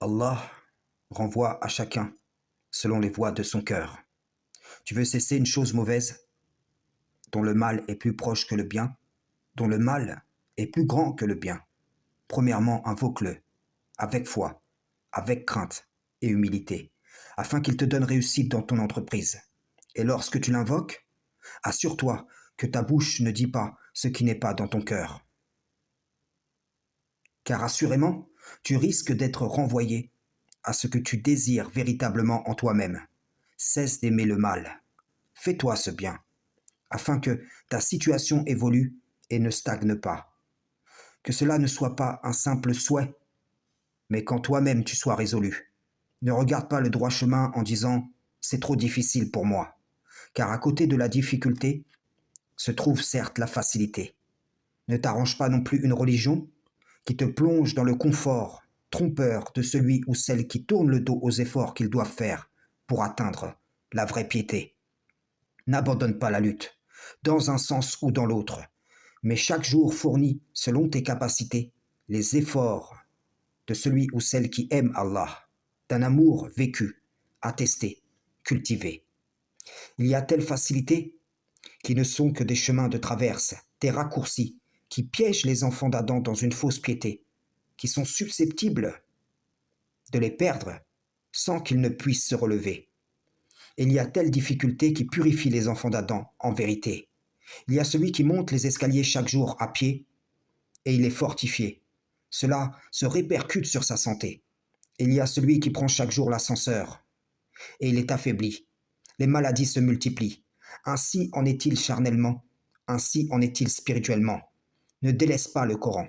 Allah renvoie à chacun selon les voies de son cœur. Tu veux cesser une chose mauvaise dont le mal est plus proche que le bien, dont le mal est plus grand que le bien. Premièrement, invoque-le avec foi, avec crainte et humilité, afin qu'il te donne réussite dans ton entreprise. Et lorsque tu l'invoques, assure-toi que ta bouche ne dit pas ce qui n'est pas dans ton cœur. Car assurément, tu risques d'être renvoyé à ce que tu désires véritablement en toi-même. Cesse d'aimer le mal. Fais-toi ce bien, afin que ta situation évolue et ne stagne pas. Que cela ne soit pas un simple souhait, mais qu'en toi-même tu sois résolu. Ne regarde pas le droit chemin en disant « c'est trop difficile pour moi », car à côté de la difficulté se trouve certes la facilité. Ne t'arrange pas non plus une religion qui te plonge dans le confort trompeur de celui ou celle qui tourne le dos aux efforts qu'ils doivent faire pour atteindre la vraie piété. N'abandonne pas la lutte, dans un sens ou dans l'autre, mais chaque jour fournit, selon tes capacités, les efforts de celui ou celle qui aime Allah, d'un amour vécu, attesté, cultivé. Il y a telles facilités qui ne sont que des chemins de traverse, des raccourcis qui piègent les enfants d'Adam dans une fausse piété, qui sont susceptibles de les perdre sans qu'ils ne puissent se relever. Et il y a telle difficulté qui purifie les enfants d'Adam en vérité. Il y a celui qui monte les escaliers chaque jour à pied et il est fortifié. Cela se répercute sur sa santé. Et il y a celui qui prend chaque jour l'ascenseur et il est affaibli. Les maladies se multiplient. Ainsi en est-il charnellement, ainsi en est-il spirituellement. Ne délaisse pas le Coran,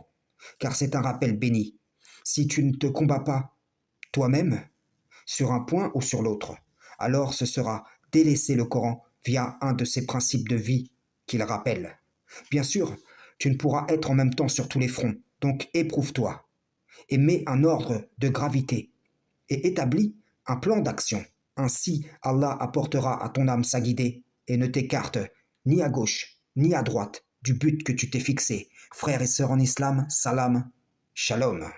car c'est un rappel béni. Si tu ne te combats pas toi-même, sur un point ou sur l'autre, alors ce sera délaisser le Coran via un de ces principes de vie qu'il rappelle. Bien sûr, tu ne pourras être en même temps sur tous les fronts, donc éprouve-toi et mets un ordre de gravité et établis un plan d'action. Ainsi, Allah apportera à ton âme sa guidée et ne t'écarte ni à gauche ni à droite du but que tu t'es fixé. Frères et sœurs en islam, salam, shalom.